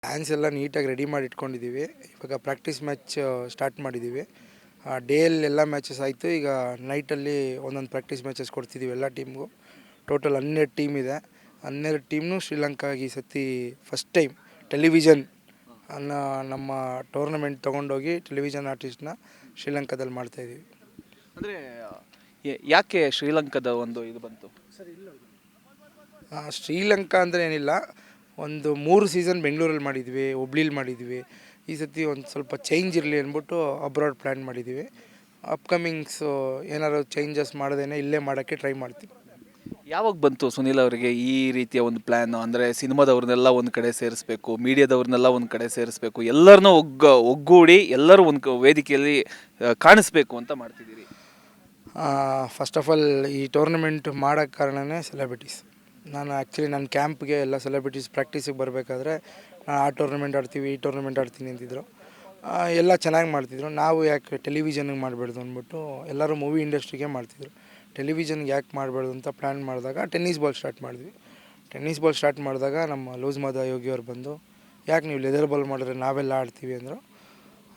Plans ಎಲ್ಲ ನೀಟಾಗಿ ready ಮಾಡಿ ಇಟ್ಕೊಂಡಿದ್ದೀವಿ. ಇವಾಗ ಪ್ರಾಕ್ಟೀಸ್ ಮ್ಯಾಚ್ ಸ್ಟಾರ್ಟ್ ಮಾಡಿದ್ದೀವಿ. ಡೇಯಲ್ಲಿ ಎಲ್ಲ ಮ್ಯಾಚಸ್ ಆಯಿತು. ಈಗ ನೈಟಲ್ಲಿ ಒಂದೊಂದು ಪ್ರಾಕ್ಟೀಸ್ ಮ್ಯಾಚಸ್ ಕೊಡ್ತಿದ್ದೀವಿ ಎಲ್ಲ ಟೀಮ್ಗೂ. ಟೋಟಲ್ 12 ಟೀಮ್ ಇದೆ. 12 ಟೀಮ್ನು ಶ್ರೀಲಂಕಾಗೆ ಈ ಸತಿ ಫಸ್ಟ್ ಟೈಮ್ ಟೆಲಿವಿಷನ್ ಅನ್ನೋ ನಮ್ಮ ಟೂರ್ನಮೆಂಟ್ ತೊಗೊಂಡೋಗಿ ಟೆಲಿವಿಷನ್ ಆರ್ಟಿಸ್ಟ್ನ ಶ್ರೀಲಂಕಾದಲ್ಲಿ ಮಾಡ್ತಾಯಿದ್ದೀವಿ. ಅಂದರೆ ಯಾಕೆ ಶ್ರೀಲಂಕಾದ ಒಂದು ಇದು ಬಂತು? ಶ್ರೀಲಂಕಾ ಅಂದರೆ ಏನಿಲ್ಲ, ಒಂದು 3 ಸೀಸನ್ ಬೆಂಗಳೂರಲ್ಲಿ ಮಾಡಿದ್ವಿ, ಹುಬ್ಳಿಲಿ ಮಾಡಿದ್ವಿ. ಈ ಸತಿ ಒಂದು ಸ್ವಲ್ಪ ಚೇಂಜ್ ಇರಲಿ ಅಂದ್ಬಿಟ್ಟು ಅಬ್ರಾಡ್ ಪ್ಲ್ಯಾನ್ ಮಾಡಿದ್ದೀವಿ. ಅಪ್ಕಮಿಂಗ್ಸು ಏನಾದ್ರು ಚೇಂಜಸ್ ಮಾಡ್ದೇ ಇಲ್ಲೇ ಮಾಡೋಕ್ಕೆ ಟ್ರೈ ಮಾಡ್ತೀವಿ. ಯಾವಾಗ ಬಂತು ಸುನೀಲ್ ಅವರಿಗೆ ಈ ರೀತಿಯ ಒಂದು ಪ್ಲ್ಯಾನ್? ಅಂದರೆ ಸಿನಿಮಾದವ್ರನ್ನೆಲ್ಲ ಒಂದು ಕಡೆ ಸೇರಿಸ್ಬೇಕು, ಮೀಡಿಯಾದವ್ರನ್ನೆಲ್ಲ ಒಂದು ಕಡೆ ಸೇರಿಸ್ಬೇಕು, ಎಲ್ಲರನ್ನೂ ಒಗ್ಗೂಡಿ ಎಲ್ಲರೂ ಒಂದು ವೇದಿಕೆಯಲ್ಲಿ ಕಾಣಿಸ್ಬೇಕು ಅಂತ ಮಾಡ್ತಿದ್ದೀರಿ. ಫಸ್ಟ್ ಆಫ್ ಆಲ್ ಈ ಟೂರ್ನಮೆಂಟ್ ಮಾಡೋಕ್ಕೆ ಕಾರಣನೇ ಸೆಲೆಬ್ರಿಟೀಸ್. ನಾನು ಆ್ಯಕ್ಚುಲಿ ನನ್ನ ಕ್ಯಾಂಪ್ಗೆ ಎಲ್ಲ ಸೆಲೆಬ್ರಿಟೀಸ್ ಪ್ರಾಕ್ಟೀಸಿಗೆ ಬರಬೇಕಾದ್ರೆ ಆ ಟೂರ್ನಮೆಂಟ್ ಆಡ್ತೀವಿ, ಈ ಟೂರ್ನಮೆಂಟ್ ಆಡ್ತೀನಿ ಅಂತಿದ್ರು. ಎಲ್ಲ ಚೆನ್ನಾಗಿ ಮಾಡ್ತಿದ್ರು. ನಾವು ಯಾಕೆ ಟೆಲಿವಿಷನ್ಗೆ ಮಾಡಬಾರ್ದು ಅಂದ್ಬಿಟ್ಟು ಎಲ್ಲರೂ ಮೂವಿ ಇಂಡಸ್ಟ್ರಿಗೆ ಮಾಡ್ತಿದ್ರು. ಟೆಲಿವಿಷನ್ಗೆ ಯಾಕೆ ಮಾಡಬಾರ್ದು ಅಂತ ಪ್ಲ್ಯಾನ್ ಮಾಡಿದಾಗ ಟೆನ್ನಿಸ್ ಬಾಲ್ ಸ್ಟಾರ್ಟ್ ಮಾಡಿದ್ವಿ. ಟೆನ್ನಿಸ್ ಬಾಲ್ ಸ್ಟಾರ್ಟ್ ಮಾಡಿದಾಗ ನಮ್ಮ ಲೂಸ್ ಮಾದ ಯೋಗಿಯವ್ರು ಬಂದು, ಯಾಕೆ ನೀವು ಲೆದರ್ ಬಾಲ್ ಮಾಡಿದ್ರೆ ನಾವೆಲ್ಲ ಆಡ್ತೀವಿ ಅಂದರು.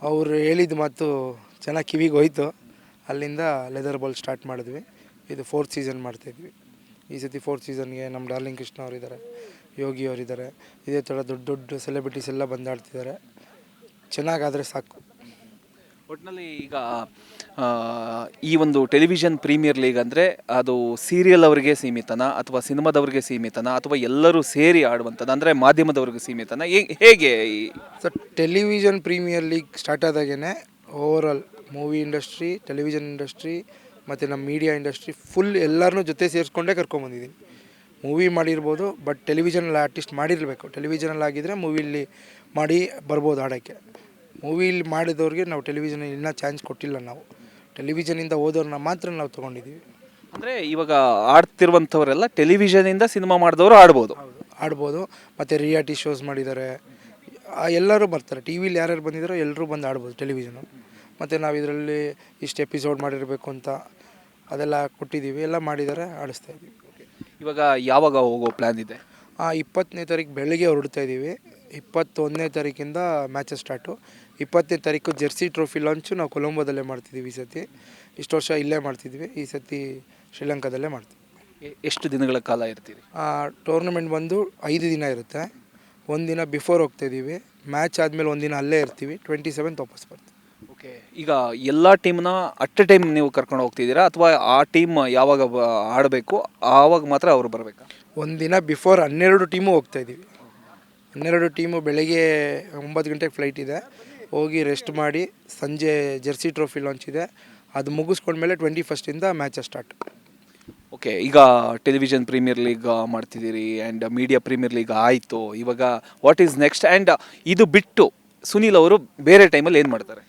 ಅವರು ಹೇಳಿದ ಮಾತು ಚೆನ್ನಾಗಿ ಕಿವಿಗೆ ಹೋಯ್ತು. ಅಲ್ಲಿಂದ ಲೆದರ್ ಬಾಲ್ ಸ್ಟಾರ್ಟ್ ಮಾಡಿದ್ವಿ. ಇದು 4th ಸೀಸನ್ ಮಾಡ್ತಾಯಿದ್ವಿ. ಈ ಸತಿ 4th ಸೀಸನ್ಗೆ ನಮ್ಮ ಡಾರ್ಲಿಂಗ್ ಕೃಷ್ಣ ಅವರಿದ್ದಾರೆ, ಯೋಗಿ ಅವರಿದ್ದಾರೆ, ಇದೇ ಥರ ದೊಡ್ಡ ದೊಡ್ಡ ಸೆಲೆಬ್ರಿಟೀಸ್ ಎಲ್ಲ ಬಂದಾಡ್ತಿದ್ದಾರೆ. ಚೆನ್ನಾಗಾದರೆ ಸಾಕು. ಒಟ್ಟಿನಲ್ಲಿ ಈಗ ಈ ಒಂದು ಟೆಲಿವಿಷನ್ ಪ್ರೀಮಿಯರ್ ಲೀಗ್ ಅಂದರೆ ಅದು ಸೀರಿಯಲ್ ಅವರಿಗೆ ಸೀಮಿತನಾ ಅಥವಾ ಸಿನಿಮಾದವ್ರಿಗೆ ಸೀಮಿತನಾ ಅಥವಾ ಎಲ್ಲರೂ ಸೇರಿ ಆಡುವಂಥದ್ದು, ಅಂದರೆ ಮಾಧ್ಯಮದವ್ರಿಗೆ ಸೀಮಿತನಾ, ಹೇಗೆ? Sir, television premier league start ಆದಾಗೇ overall movie industry, television industry ಮತ್ತು ನಮ್ಮ ಮೀಡಿಯಾ ಇಂಡಸ್ಟ್ರಿ ಫುಲ್ ಎಲ್ಲರನ್ನೂ ಜೊತೆ ಸೇರಿಸ್ಕೊಂಡೇ ಕರ್ಕೊಂಬಂದಿದ್ದೀನಿ. ಮೂವಿ ಮಾಡಿರ್ಬೋದು, ಬಟ್ ಟೆಲಿವಿಷನಲ್ಲಿ ಆರ್ಟಿಸ್ಟ್ ಮಾಡಿರಬೇಕು. ಟೆಲಿವಿಷನಲ್ಲಿ ಆಗಿದ್ದರೆ ಮೂವಿಲಿ ಮಾಡಿ ಬರ್ಬೋದು ಆಡೋಕ್ಕೆ. ಮೂವಿಲಿ ಮಾಡಿದವ್ರಿಗೆ ನಾವು ಟೆಲಿವಿಷನಲ್ಲಿ ಇನ್ನೂ ಚಾನ್ಸ್ ಕೊಟ್ಟಿಲ್ಲ. ನಾವು ಟೆಲಿವಿಷನಿಂದ ಓದೋರನ್ನ ಮಾತ್ರ ನಾವು ತೊಗೊಂಡಿದ್ದೀವಿ. ಅಂದರೆ ಇವಾಗ ಆಡ್ತಿರುವಂಥವರೆಲ್ಲ ಟೆಲಿವಿಷನಿಂದ ಸಿನಿಮಾ ಮಾಡಿದವರು ಆಡ್ಬೋದು. ಮತ್ತು ರಿಯಾಲಿಟಿ ಶೋಸ್ ಮಾಡಿದ್ದಾರೆ. ಎಲ್ಲರೂ ಬರ್ತಾರೆ. ಟಿ ವಿಲಿ ಯಾರ್ಯಾರು ಬಂದಿದ್ದಾರೋ ಎಲ್ಲರೂ ಬಂದು ಆಡ್ಬೋದು ಟೆಲಿವಿಷನು. ಮತ್ತು ನಾವು ಇದರಲ್ಲಿ ಇಷ್ಟು ಎಪಿಸೋಡ್ ಮಾಡಿರಬೇಕು ಅಂತ ಅದೆಲ್ಲ ಕೊಟ್ಟಿದ್ದೀವಿ. ಎಲ್ಲ ಮಾಡಿದ್ದಾರೆ, ಆಡಿಸ್ತಾಯಿದ್ದೀವಿ. ಇವಾಗ ಯಾವಾಗ ಹೋಗೋ ಪ್ಲ್ಯಾನ್ ಇದೆ? 20ನೇ ತಾರೀಕು ಬೆಳಗ್ಗೆ ಹೊರಡ್ತಾಯಿದ್ದೀವಿ. 21ನೇ ತಾರೀಕಿಂದ ಮ್ಯಾಚಸ್ ಸ್ಟಾರ್ಟು. 20ನೇ ತಾರೀಕು ಜೆರ್ಸಿ ಟ್ರೋಫಿ ಲಾಂಚು ನಾವು ಕೊಲಂಬೋದಲ್ಲೇ ಮಾಡ್ತಿದ್ದೀವಿ. ಈ ಸತಿ ಇಷ್ಟು ವರ್ಷ ಇಲ್ಲೇ ಮಾಡ್ತಿದ್ವಿ, ಈ ಸತಿ ಶ್ರೀಲಂಕಾದಲ್ಲೇ ಮಾಡ್ತೀವಿ. ಎಷ್ಟು ದಿನಗಳ ಕಾಲ ಇರ್ತೀರಿ? ಟೂರ್ನಮೆಂಟ್ ಬಂದು 5 ದಿನ ಇರುತ್ತೆ. ಒಂದು ದಿನ ಬಿಫೋರ್ ಹೋಗ್ತಾಯಿದ್ದೀವಿ. ಮ್ಯಾಚ್ ಆದಮೇಲೆ ಒಂದು ದಿನ ಅಲ್ಲೇ ಇರ್ತೀವಿ. 27th ವಾಪಸ್ ಬರ್ತೀವಿ. ಓಕೆ. ಈಗ ಎಲ್ಲ ಟೀಮ್ನ ಅಟ್ ಎ ಟೈಮ್ ನೀವು ಕರ್ಕೊಂಡು ಹೋಗ್ತಿದ್ದೀರಾ ಅಥವಾ ಆ ಟೀಮ್ ಯಾವಾಗ ಆಡಬೇಕು ಆವಾಗ ಮಾತ್ರ ಅವರು ಬರಬೇಕಾ? ಒಂದು ದಿನ ಬಿಫೋರ್ 12 ಟೀಮು ಹೋಗ್ತಾಯಿದ್ದೀವಿ. 12 ಟೀಮು ಬೆಳಗ್ಗೆ 9 ಗಂಟೆಗೆ ಫ್ಲೈಟ್ ಇದೆ. ಹೋಗಿ ರೆಸ್ಟ್ ಮಾಡಿ ಸಂಜೆ ಜೆರ್ಸಿ ಟ್ರೋಫಿ ಲಾಂಚ್ ಇದೆ. ಅದು ಮುಗಿಸ್ಕೊಂಡ್ಮೇಲೆ 21st ಮ್ಯಾಚ್ ಸ್ಟಾರ್ಟ್. ಓಕೆ. ಈಗ ಟೆಲಿವಿಷನ್ ಪ್ರೀಮಿಯರ್ ಲೀಗ್ ಮಾಡ್ತಿದ್ದೀರಿ ಆ್ಯಂಡ್ ಮೀಡಿಯಾ ಪ್ರೀಮಿಯರ್ ಲೀಗ್ ಆಯಿತು. ಇವಾಗ ವಾಟ್ ಈಸ್ ನೆಕ್ಸ್ಟ್? ಆ್ಯಂಡ್ ಇದು ಬಿಟ್ಟು ಸುನೀಲ್ ಅವರು ಬೇರೆ ಟೈಮಲ್ಲಿ ಏನು ಮಾಡ್ತಾರೆ?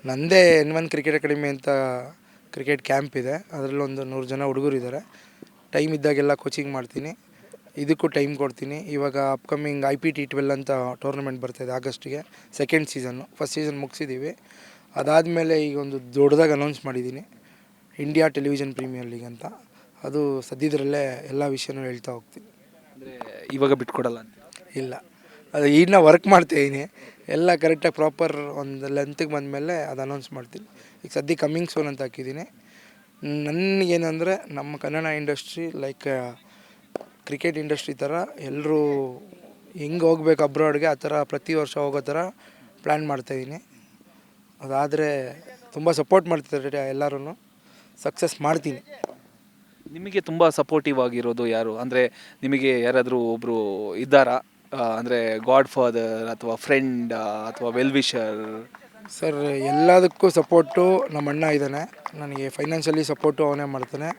ನಂದೇ N1 ಕ್ರಿಕೆಟ್ ಅಕಾಡೆಮಿ ಅಂತ ಕ್ರಿಕೆಟ್ ಕ್ಯಾಂಪ್ ಇದೆ. ಅದರಲ್ಲಿ ಒಂದು 100 ಜನ ಹುಡುಗರಿದ್ದಾರೆ. ಟೈಮ್ ಇದ್ದಾಗೆಲ್ಲ ಕೋಚಿಂಗ್ ಮಾಡ್ತೀನಿ. ಇದಕ್ಕೂ ಟೈಮ್ ಕೊಡ್ತೀನಿ. ಇವಾಗ ಅಪ್ಕಮಿಂಗ್ IPT12 ಅಂತ ಟೂರ್ನಮೆಂಟ್ ಬರ್ತಾಯಿದೆ ಆಗಸ್ಟಿಗೆ, 2nd ಸೀಸನ್ನು. ಫಸ್ಟ್ ಸೀಸನ್ ಮುಗಿಸಿದ್ದೀವಿ. ಅದಾದಮೇಲೆ ಈಗ ಒಂದು ದೊಡ್ಡದಾಗಿ ಅನೌನ್ಸ್ ಮಾಡಿದ್ದೀನಿ, ಇಂಡಿಯಾ ಟೆಲಿವಿಷನ್ ಪ್ರೀಮಿಯರ್ ಲೀಗ್ ಅಂತ. ಅದು ಸದ್ಯದರಲ್ಲೇ ಎಲ್ಲ ವಿಷಯನೂ ಹೇಳ್ತಾ ಹೋಗ್ತೀನಿ. ಅಂದರೆ ಇವಾಗ ಬಿಟ್ಕೊಡಲ್ಲ ಅಂತ? ಇಲ್ಲ, ಅದು ಈಗ ವರ್ಕ್ ಮಾಡ್ತಾಯಿದ್ದೀನಿ. ಎಲ್ಲ ಕರೆಕ್ಟಾಗಿ ಪ್ರಾಪರ್ ಒಂದು ಲೆಂತಿಗೆ ಬಂದಮೇಲೆ ಅದು ಅನೌನ್ಸ್ ಮಾಡ್ತೀನಿ. ಈಗ ಸದ್ಯ ಕಮ್ಮಿಂಗ್ ಸೂನ್ ಅಂತ ಹಾಕಿದ್ದೀನಿ. ನನಗೇನೆಂದರೆ ನಮ್ಮ Kannada industry like cricket industry ಥರ ಎಲ್ಲರೂ ಹೆಂಗೆ ಹೋಗ್ಬೇಕು ಅಬ್ರಾಡ್ಗೆ ಆ ಥರ ಪ್ರತಿ ವರ್ಷ ಹೋಗೋ ಥರ ಪ್ಲ್ಯಾನ್ ಮಾಡ್ತಾಯಿದ್ದೀನಿ. ಅದಾದರೆ ತುಂಬ ಸಪೋರ್ಟ್ ಮಾಡ್ತಿದ್ದಾರೆ ಎಲ್ಲರೂ. ಸಕ್ಸಸ್ ಮಾಡ್ತೀನಿ. ನಿಮಗೆ ತುಂಬ ಸಪೋರ್ಟಿವ್ ಆಗಿರೋದು ಯಾರು? ಅಂದರೆ ನಿಮಗೆ ಯಾರಾದರೂ ಒಬ್ಬರು ಇದ್ದಾರಾ? ಅಂದರೆ ಗಾಡ್ ಫಾದರ್ ಅಥವಾ ಫ್ರೆಂಡ್ ಅಥವಾ ವೆಲ್ ವಿಷರ್? ಸರ್, ಎಲ್ಲದಕ್ಕೂ ಸಪೋರ್ಟು ನಮ್ಮ ಅಣ್ಣ ಇದ್ದಾನೆ. ನನಗೆ ಫೈನಾನ್ಷಿಯಲಿ ಸಪೋರ್ಟು ಅವನೇ ಮಾಡ್ತಾನೆ.